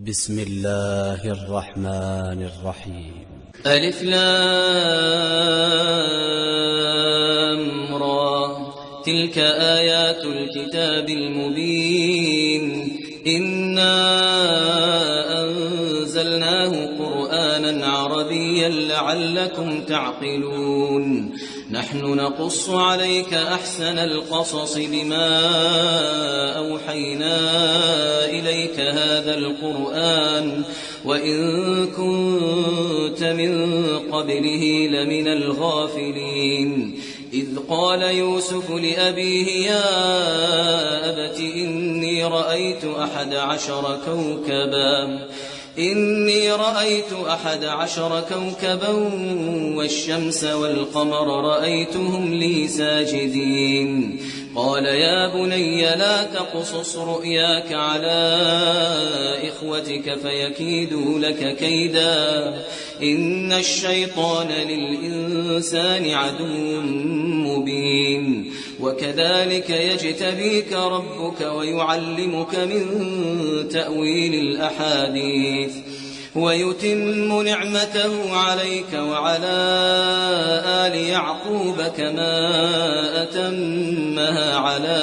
بسم الله الرحمن الرحيم. ألف لام را تلك آيات الكتاب المبين إنا أنزلناه قرآنا عربيا لعلكم تعقلون نحن نقص عليك أحسن القصص بما أوحينا إليك هذا القرآن وإن كنت من قبله لمن الغافلين إذ قال يوسف لأبيه يا أبت إني رأيت أحد عشر كوكبا والشمس والقمر رأيتهم لي ساجدين قال يا بني لا تقصص رؤياك على إخوتك فيكيدوا لك كيدا إن الشيطان للإنسان عدو مبين وكذلك يجتبيك ربك ويعلمك من تأويل الأحاديث ويتم نعمته عليك وعلى آل يعقوب كما أتمها على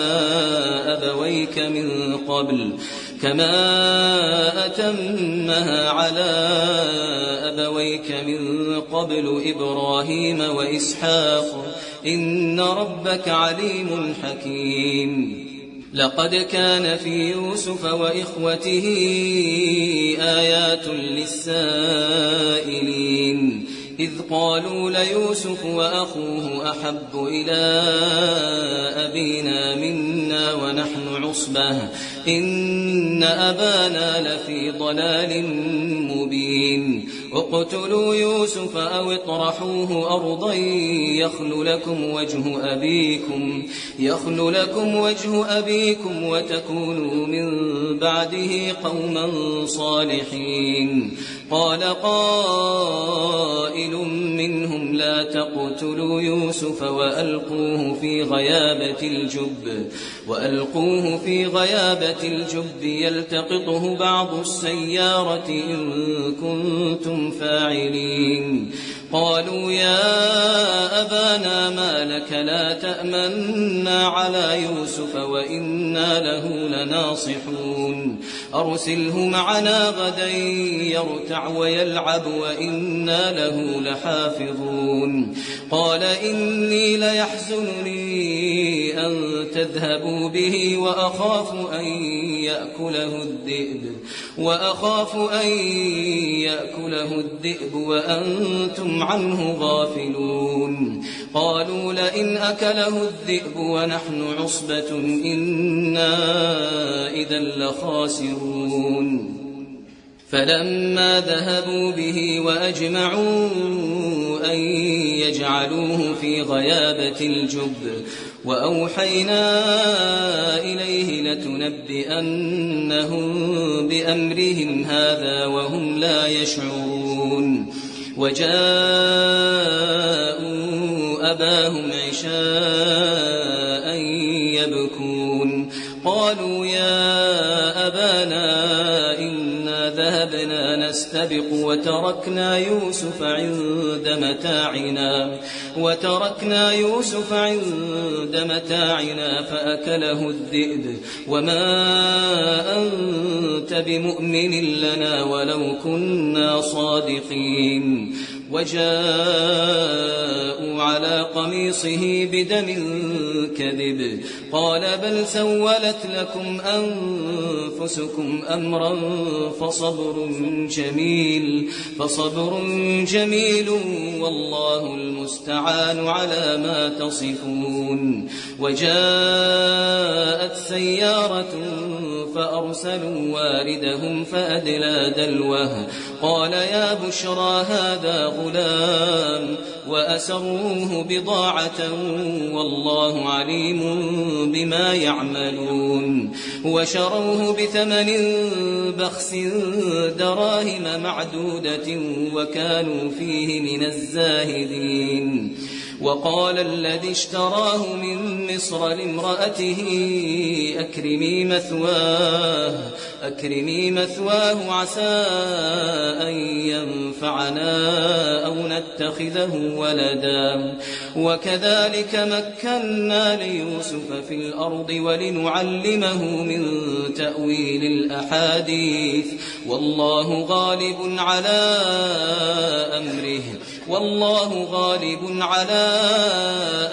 أبويك من قبل إبراهيم وإسحاق إن ربك عليم حكيم لقد كان في يوسف وإخوته آيات للسائلين إذ قالوا ليوسف وأخوه أحب إلى أبينا منا ونحن عصبة إن أبانا لفي ضلال مبين اقتلوا يوسف أو اطرحوه أرضا يخل لكم وجه أبيكم وتكونوا من بعده قوما صالحين قال قائل منهم لا تقتلوا يوسف وألقوه في غيابة الجب يلتقطه بعض السيارة إن كنتم فاعلين قالوا يا أبانا ما لك لا تأمنا على يوسف وإنا له لناصحون أرسله معنا غدا يرتع ويلعب وإنا له لحافظون قال إني ليحزنني أن تذهبوا به وأخاف أن يأكله الذئب وأنتم عنه غافلون قالوا لئن أكله الذئب ونحن عصبة إنا إذا لخاسرون فلما ذهبوا به وأجمعوا أن يجعلوه في غيابة الجب وأوحينا إليه لتنبئنهم بأمرهم هذا وهم لا يشعرون وجاءوا أباهم عشاء يبكون قالوا يا أبانا إنا ذهبنا نستبق وتركنا يوسف عند متاعنا فأكله الذئب وما أنت بمؤمن لنا ولو كنا صادقين وجاءوا على قميصه بدم كذب قال بل سولت لكم أنفسكم أمرا فصبر جميل والله المستعان على ما تصفون وجاءت سيارة فأرسلوا واردهم فأدلى دلوه قال يا بشرى هذا غلام وأسروه بضاعة والله عليم بما يعملون وشروه بثمن بخس دراهم معدودة وكانوا فيه من الزاهدين وقال الذي اشتراه من مصر لامرأته أكرمي مثواه عسى أن ينفعنا أو نتخذه ولدا وكذلك مكنا ليوسف في الأرض ولنعلمه من تأويل الأحاديث والله غالب على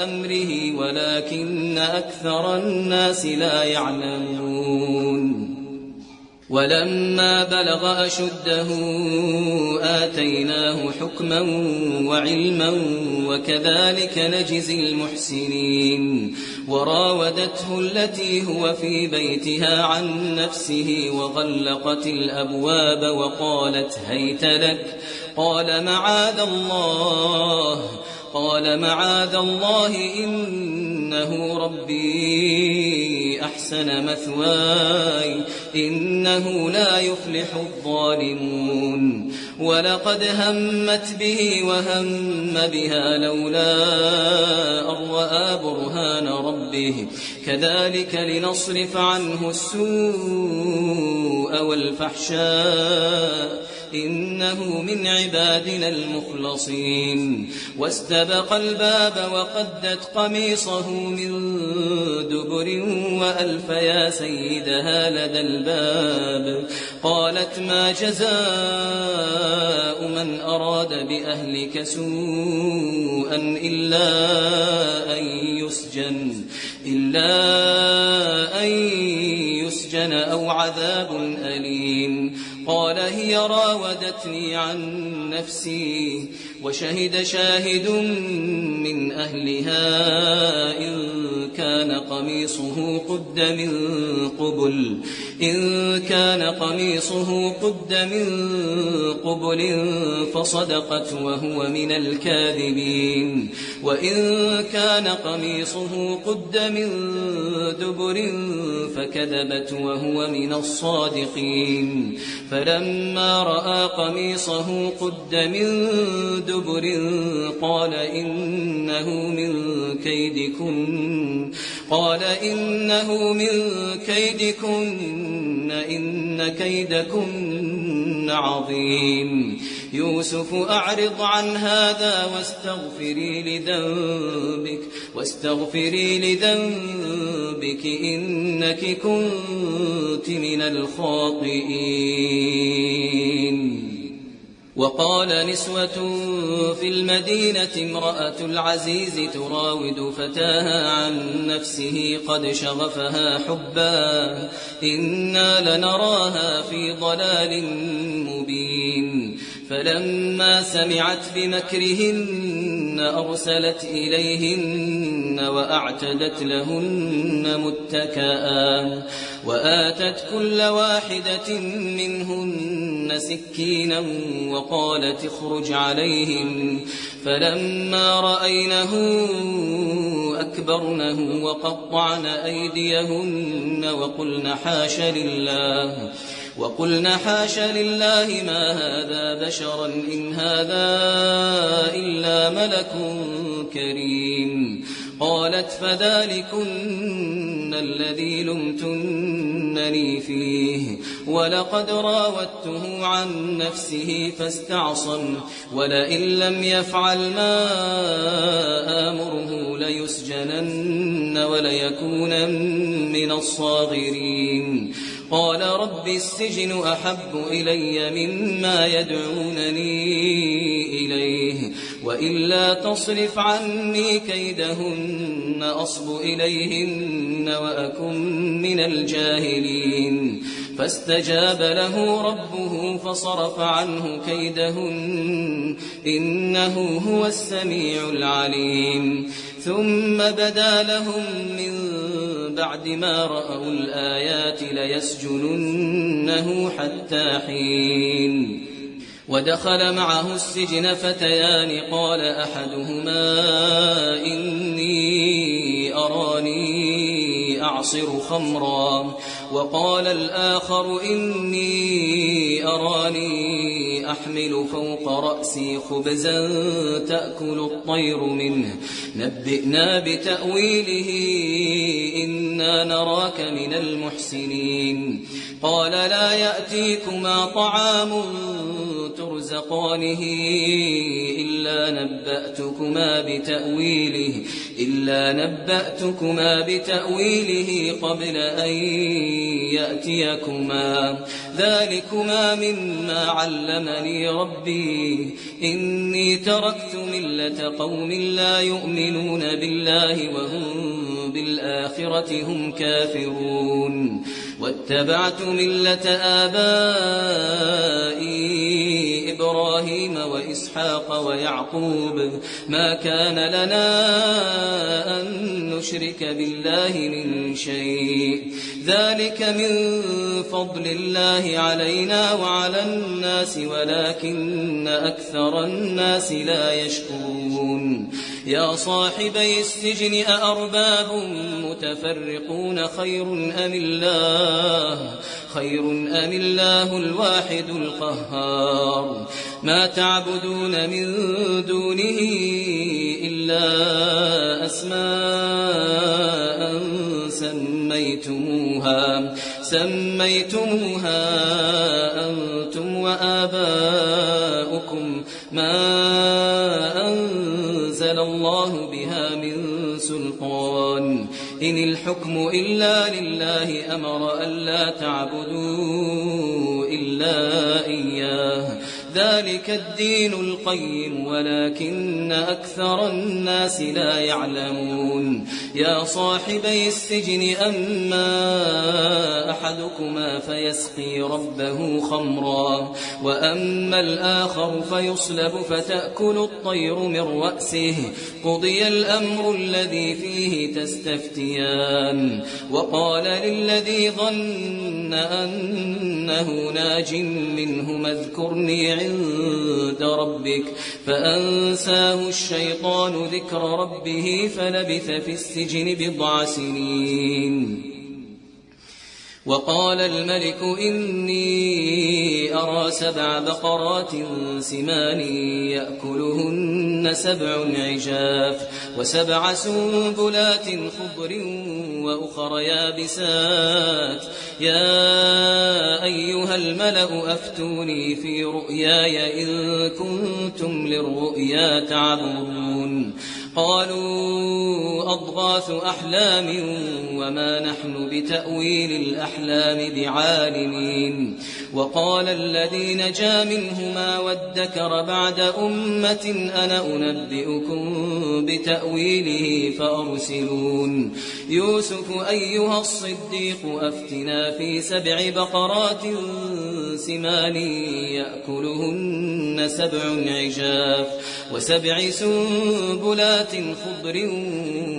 أمره ولكن أكثر الناس لا يعلمون ولما بلغ أشده آتيناه حكما وعلما وكذلك نجزي المحسنين وراودته التي هو في بيتها عن نفسه وغلقت الأبواب وقالت هيت لك قال معاذ الله إنه ربي أحسن مثواي إنه لا يفلح الظالمون ولقد همت به وهم بها لولا أن رأى برهان ربه كذلك لنصرف عنه السوء والفحشاء إنه من عبادنا المخلصين واستبق الباب وقدت قميصه من دبر وألف يا سيدها لدى الباب قالت ما جزاء من أراد بأهلك سوءا إلا أن يسجن أو عذاب أليم قال هي راودتني عن نفسي وشهد شاهد من أهلها إن كان قميصه قد من قبل فصدقت وهو من الكاذبين وإن كان قميصه قد من دبر فكذبت وهو من الصادقين فلما رأى قميصه قد من دبر قال إنه من كيدكن إن كيدكن عظيم يوسف أعرض عن هذا واستغفري لذنبك إنك كنت من الخاطئين وقال نسوة في المدينة امرأة العزيز تراود فتاها عن نفسه قد شغفها حبا إنا لنراها في ضلال مبين فلما سمعت بمكرهن أرسلت إليهن وأعتدت لهن متكئا وآتت كل واحدة منهن سكينا وقالت اخرج عليهم فلما رأينه أكبرنه وقطعن أيديهن وقلن حاش لله ما هذا بشرا إن هذا إلا ملك كريم قالت فذلكن الذي لمتنني فيه ولقد راودته عن نفسه فاستعصم ولئن لم يفعل ما آمره ليسجنن وليكونن من الصاغرين قال رب السجن أحب إلي مما يدعونني إليه وإلا تصرف عني كيدهن أصب إليهن وأكن من الجاهلين فاستجاب له ربه فصرف عنه كيدهن إنه هو السميع العليم ثم بدا لهم من بعد ما رأوا الآيات ليسجننه حتى حين ودخل معه السجن فتيان قال أحدهما إني أراني أعصر خمرا وقال الآخر إني أراني أحمل فوق رأسي خبزا تأكل الطير منه نبئنا بتأويله إنا نراك من المحسنين قال لا يأتيكما طعام ترزقانه إلا نبأتكما بتأويله قبل أن يأتيكما ذلكما مما علمني ربي إني تركت ملة قوم لا يؤمنون بالله وهم بالآخرة هم كافرون واتبعت ملة آبائي إبراهيم وإسحاق ويعقوب ما كان لنا أن نشرك بالله من شيء ذلك من فضل الله علينا وعلى الناس ولكن أكثر الناس لا يشكرون يا صاحبي السجن أأرباب متفرقون خير أم الله الواحد القهار ما تعبدون من دونه إلا أسماء سميتموها أنتم وآباؤكم ما أنزل الله بها من سلطان إن الحكم إلا لله أمر ألا تعبدوا إلا إياه ذلك الدين القيم ولكن أكثر الناس لا يعلمون يا صاحبي السجن أما أحدكما فيسقي ربه خمرا وأما الآخر فيصلب فتأكل الطير من رأسه قضي الأمر الذي فيه تستفتيان وقال للذي ظن أنه ناج منهما اذكرني عند ربك فأنساه الشيطان ذكر ربه فلبث في السجن بضع سنين وقال الملك إني أرى 7 بقرات سمان يأكلهن 7 عجاف و7 سنبلات خضر وأخر يابسات يا أيها الملأ أفتوني في رؤياي إن كنتم للرؤيا تعبرون قالوا أضغاث أحلام وما نحن بتأويل الأحلام بعالمين وقال الذي نجا منهما وادكر بعد أمة أنا أنبئكم بتأويله فأرسلون يوسف أيها الصديق أفتنا في 7 بقرات سمان يأكلهن 7 عجاف و7 سنبلات خضر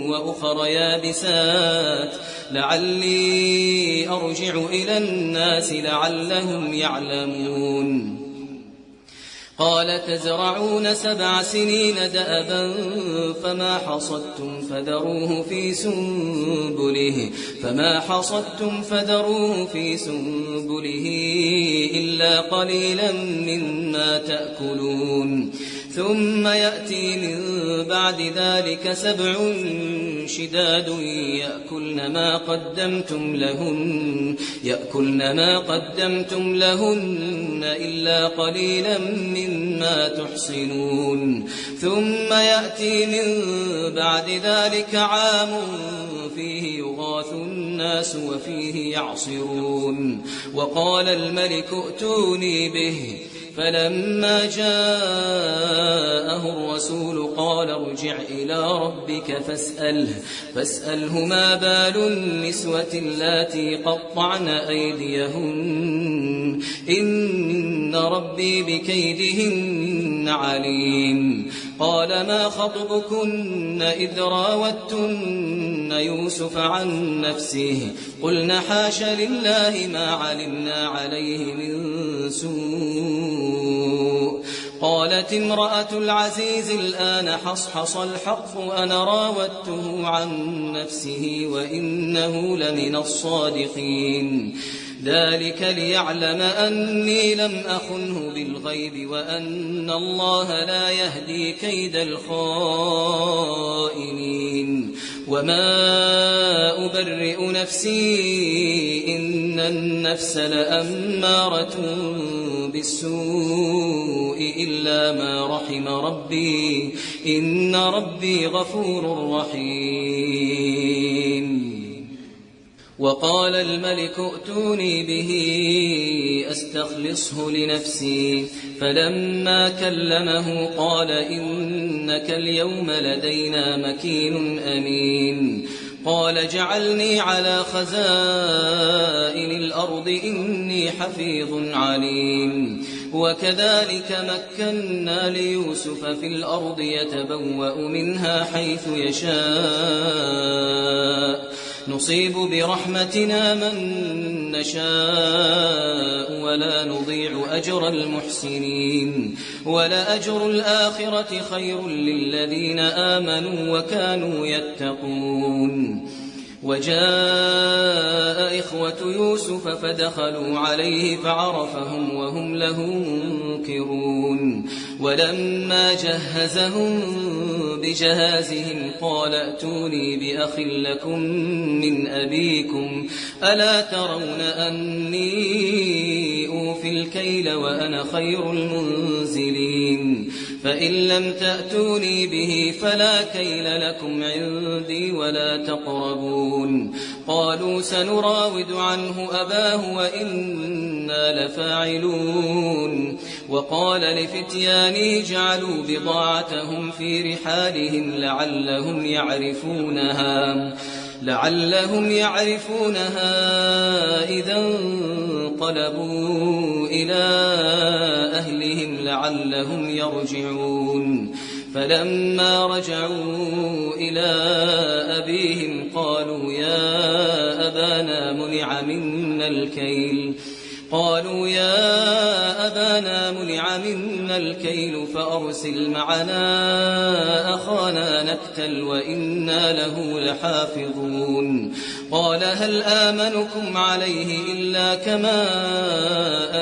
وأخر يابسات لعلي أرجع إلى الناس لعلهم يعلمون قال تزرعون 7 سنين دأبا فما حصدتم فذروه في سنبله إلا قليلا مما تأكلون ثم يأتي من بعد ذلك 7 شداد يأكلن ما قدمتم لهن إلا قليلا مما تحصنون ثم يأتي من بعد ذلك عام فيه يغاث الناس وفيه يعصرون وقال الملك ائتوني به فلما جاءه الرسول قال ارجع إلى ربك فاسأله ما بال النسوة اللاتي قطعن أيديهن إن ربي بكيدهن عليم قال ما خطبكن إذ راوتن يوسف عن نفسه قلنا حاش لله ما علمنا عليه من سوء قالت امرأة العزيز الآن حصحص الحق أنا راودته عن نفسه وإنه لمن الصادقين ذلك ليعلم أني لم أخنه بالغيب وأن الله لا يهدي كيد الخائنين وما أبرئ نفسي إن النفس لأمارة بالسوء إلا ما رحم ربي إن ربي غفور رحيم وقال الملك ائتوني به أستخلصه لنفسي فلما كلمه قال إنك اليوم لدينا مكين أمين قال جعلني على خزائن الأرض إني حفيظ عليم وكذلك مكنا ليوسف في الأرض يتبوأ منها حيث يشاء نصيب برحمتنا من نشاء ولا نضيع أجر المحسنين ولأجر الآخرة خير للذين آمنوا وكانوا يتقون وجاء إخوة يوسف فدخلوا عليه فعرفهم وهم له منكرون ولما جهزهم بجهازهم قال ائتوني بأخ لكم من أبيكم ألا ترون أني أوفي الكيل وأنا خير المنزلين فإن لم تأتوني به فلا كيل لكم عندي ولا تقربون قالوا سنراود عنه أباه وإنا لفاعلون وقال لفتيانه جعلوا بضاعتهم في رحالهم لعلهم يعرفونها إذا انقلبوا إلى أهلهم لعلهم يرجعون فلما رجعوا إلى أبيهم قالوا يا أبانا منع منا الكيل فأرسل معنا أخانا نكتل وإنا له لحافظون قال هل آمنكم عليه إلا كما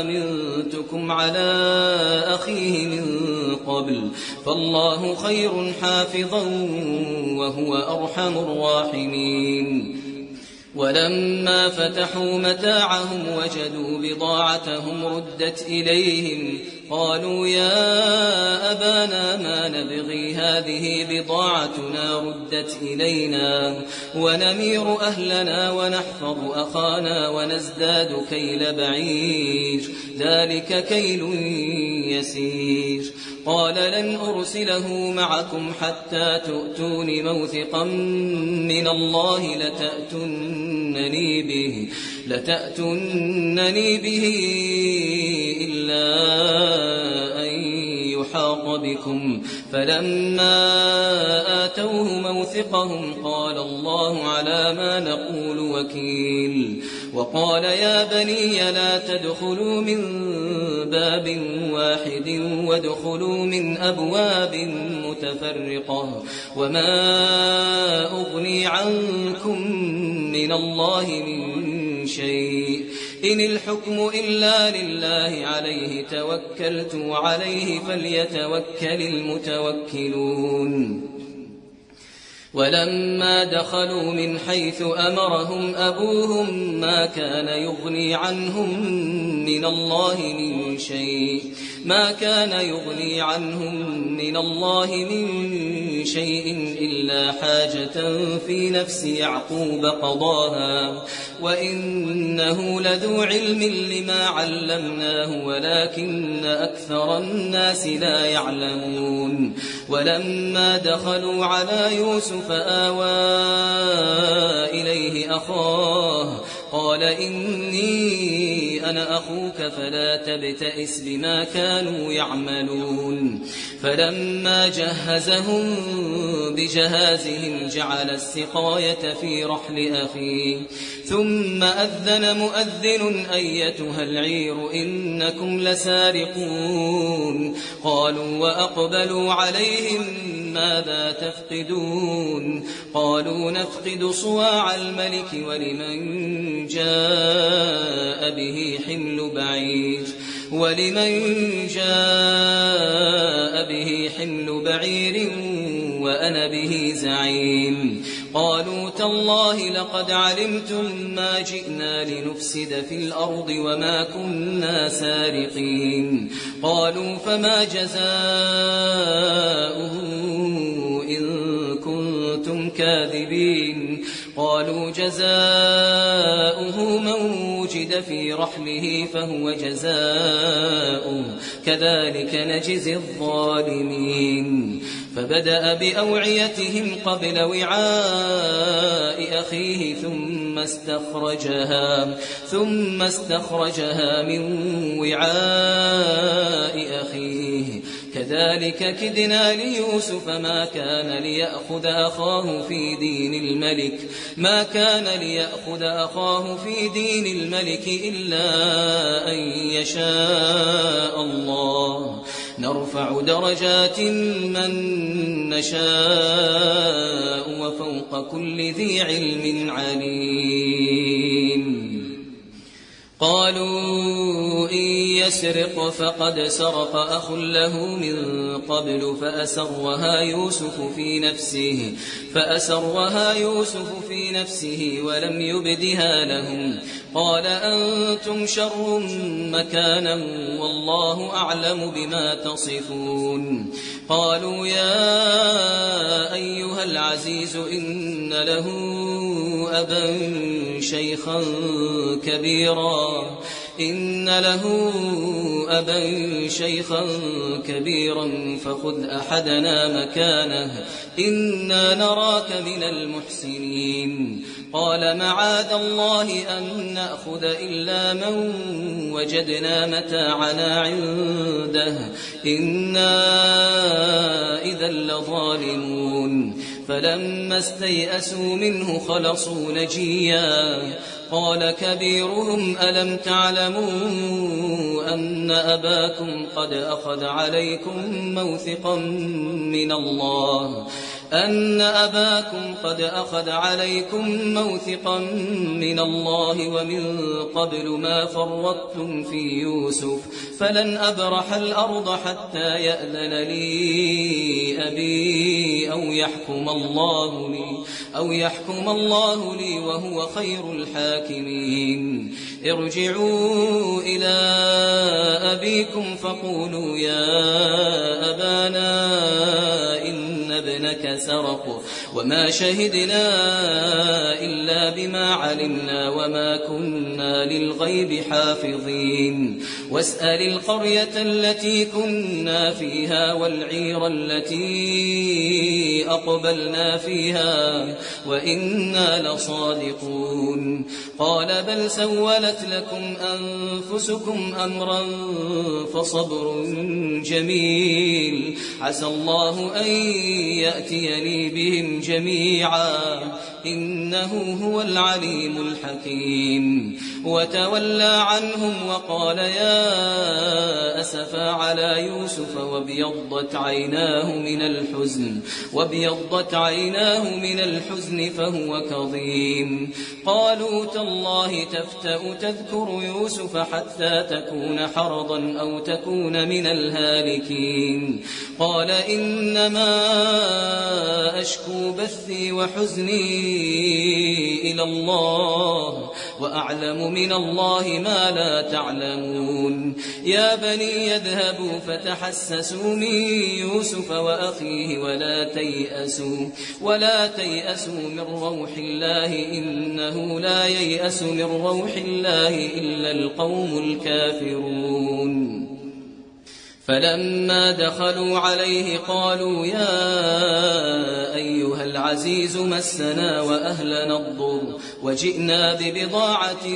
أمنتكم على أخيه من قبل فالله خير حافظا وهو أرحم الراحمين ولما فتحوا متاعهم وجدوا بضاعتهم ردت إليهم قالوا يا أبانا ما نبغي هذه بضاعتنا ردت إلينا ونمير أهلنا ونحفظ أخانا ونزداد كيل بعير ذلك كيل يسير قال لن أرسله معكم حتى تؤتون موثقا من الله لتأتونني به إلا أن يحاط بكم فلما آتوه موثقهم قال الله على ما نقول وكيل وقال يا بني لا تدخلوا من باب واحد وادخلوا من أبواب متفرقة وما أغني عنكم من الله من شيء إن الحكم إلا لله عليه توكلت وعليه فليتوكل المتوكلون ولما دخلوا من حيث أمرهم أبوهم ما كان يغني عنهم من الله من شيء إلا حاجة في نفس يعقوب قضاها وإنه لذو علم لما علمناه ولكن أكثر الناس لا يعلمون ولما دخلوا على يوسف آوى إليه أخاه قال إني أنا أخوك فلا تبتئس بما كانوا يعملون فلما جهزهم بجهازهم جعل السقاية في رحل أخيه ثم أذن مؤذن أيتها العير إنكم لسارقون قالوا وأقبلوا عليهم ماذا تفقدون قالوا نفقد صواع الملك ولمن جاء به حمل بعير وأنا به زعيم قالوا تالله لقد علمتم ما جئنا لنفسد في الأرض وما كنا سارقين قالوا فما جزاؤه إن كنتم كاذبين قالوا جزاؤه من وجد في رحله فهو جزاؤه كذلك نجزي الظالمين فبدأ بأوعيتهم قبل وعاء أخيه ثم استخرجها من وعاء أخيه كذلك كدنا ليوسف ما كان ليأخذ أخاه في دين الملك إلا أن يشاء الله نرفع درجات من نشاء وفوق كل ذي علم عليم قالوا إن يسرق فقد سرق أخ له من قبل فأسرها يوسف في نفسه ولم يبدها لهم قال أنتم شر مكانا والله أعلم بما تصفون قالوا يا أيها العزيز إن له أبا شيخا كبيرا فخذ أحدنا مكانه إنا نراك من المحسنين قال معاذ الله أن نأخذ إلا من وجدنا متاعنا عنده إنا إذا لظالمون فلما استيئسوا منه خلصوا نجيا قال كبيرهم ألم تعلموا أن أباكم قد أخذ عليكم موثقا من الله ومن قبل ما فرطتم في يوسف فلن أبرح الأرض حتى يأذن لي أبي أو يحكم الله لي وهو خير الحاكمين ارجعوا إلى أبيكم فقولوا يا أبانا إن ابنك سرق وما شهدنا إلا بما علمنا وما كنا للغيب حافظين واسأل القرية التي كنا فيها والعير التي أقبلنا فيها وإنا لصادقون قال بل سولت لكم أنفسكم أمرا فصبر جميل عسى الله أن يأتيني بهم جميعا إنه هو العليم الحكيم وتولى عنهم وقال يا أسفا على يوسف وابيضت عيناه من الحزن فهو كظيم قالوا تالله تفتأ تذكر يوسف حتى تكون حرضا أو تكون من الهالكين قال إنما أشكو بثي وحزني إلى الله وأعلم من الله ما لا تعلمون يا بني يذهبوا فتحسسوا من يوسف وأخيه ولا تيأسوا من روح الله إنه لا ييأس من روح الله إلا القوم الكافرون فلما دخلوا عليه قالوا يا أيها العزيز مسنا وأهلنا الضر وجئنا ببضاعة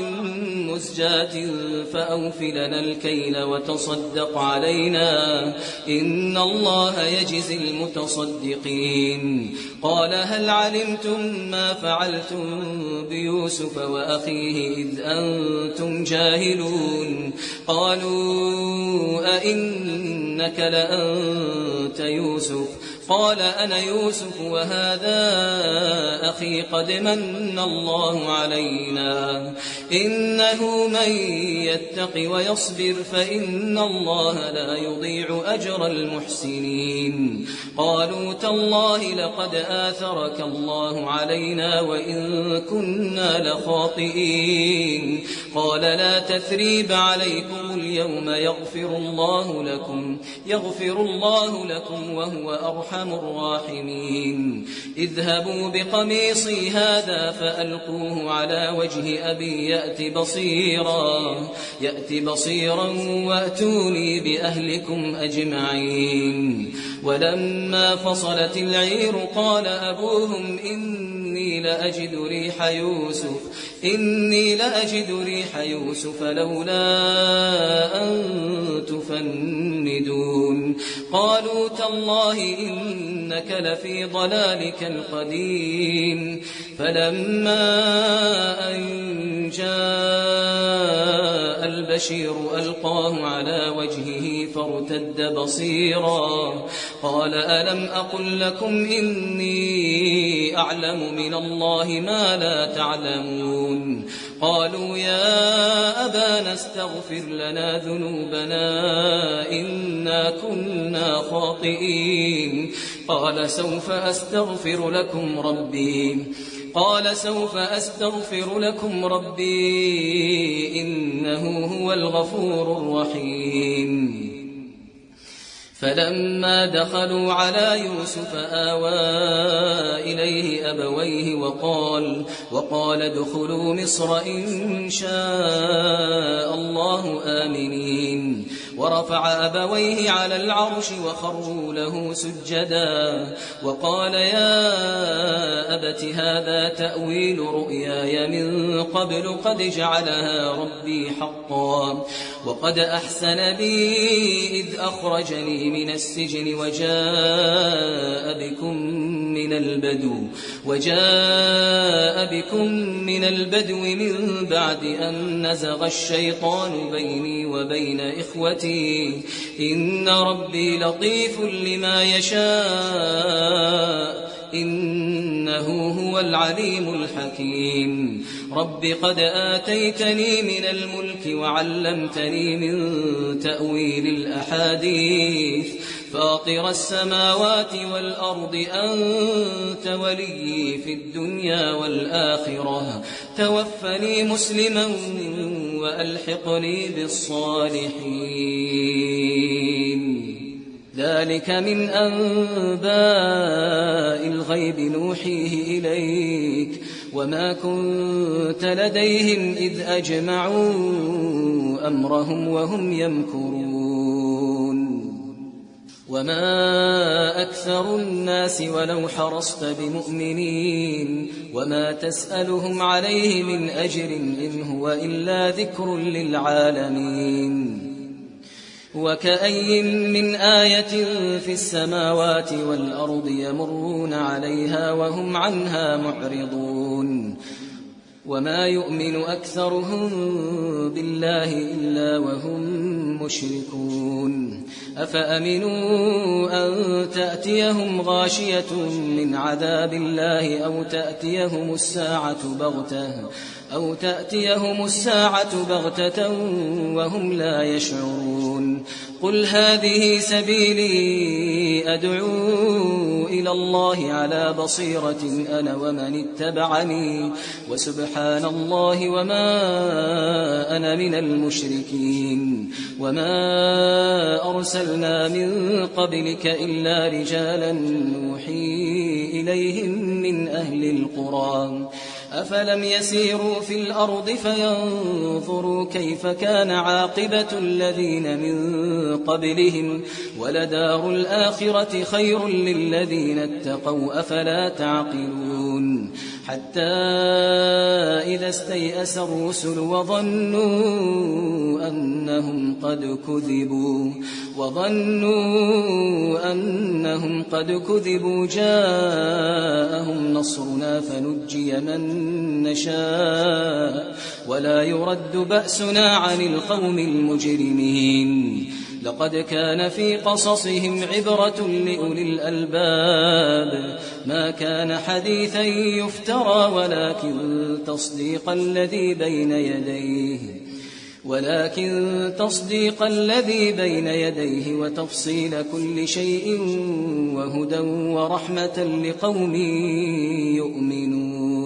مزجاة فأوف لنا الكيل وتصدق علينا إن الله يجزي المتصدقين قال هل علمتم ما فعلتم بيوسف وأخيه إذ أنتم جاهلون قالوا أئنك لأنت يوسف قال أنا يوسف وهذا أخي قد من الله علينا إنه من يتق ويصبر فإن الله لا يضيع أجر المحسنين قالوا تالله لقد آثرك الله علينا وإن كنا لخاطئين قال لا تثريب عليكم اليوم يغفر الله لكم وهو أرحم الراحمين اذهبوا بقميصي هذا فألقوه على وجه أبي يأت بصيرا وأتوني بأهلكم أجمعين ولما فصلت العير قال أبوهم إني لأجد ريح يوسف لولا أن تفندون قالوا تالله إنك لفي ضلالك القديم فلما أن جاء البشير ألقاه على وجهه فارتد بصيرا قال ألم أقل لكم إني أعلم من الله ما لا تعلمون قالوا يا أبانا استغفر لنا ذنوبنا إنا كنا خاطئين قال سوف أستغفر لكم ربي إنه هو الغفور الرحيم فلما دخلوا على يوسف آوى إليه أبويه وقال ادخلوا مصر إن شاء الله آمنين ورفع أبويه على العرش وخروا له سجدا وقال يا أبت هذا تأويل رؤياي من قبل قد جعلها ربي حقا وقد أحسن بي إذ أخرجني من السجن وجاء بكم من البدو من بعد أن نزغ الشيطان بيني وبين إخوتي إن ربي لطيف لما يشاء إنه هو العليم الحكيم رب قد آتيتني من الملك وعلمتني من تأويل الأحاديث فاطر السماوات والأرض أنت ولي في الدنيا والآخرة توفني مسلما وألحقني بالصالحين ذلك من أنباء الغيب نوحيه إليك وما كنت لديهم إذ أجمعوا أمرهم وهم يمكرون وما أكثر الناس ولو حرصت بمؤمنين وما تسألهم عليه من أجر إن هو إلا ذكر للعالمين وكأي من آية في السماوات والأرض يمرون عليها وهم عنها معرضون وما يؤمن أكثرهم بالله إلا وهم مشركون أفأمنوا أن تأتيهم غاشية من عذاب الله أو تأتيهم الساعة بغتة وهم لا يشعرون قل هذه سبيلي أدعو إلى الله على بصيرة أنا ومن اتبعني وسبحان الله وما أنا من المشركين وما أرسلنا من قبلك إلا رجالا نوحي إليهم من أهل القرى أفلم يسيروا في الأرض فينظروا كيف كان عاقبة الذين من قبلهم ولدار الآخرة خير للذين اتقوا أفلا تعقلون حتى إذا استيأس الرسل وظنوا أنهم قد كذبوا جاءهم نصرنا فنجي من نشاء ولا يرد بأسنا عن القوم المجرمين لقد كان في قصصهم عبرة لأولي الألباب ما كان حديثا يفترى ولكن تصديق الذي بين يديه وتفصيل كل شيء وهدى ورحمة لقوم يؤمنون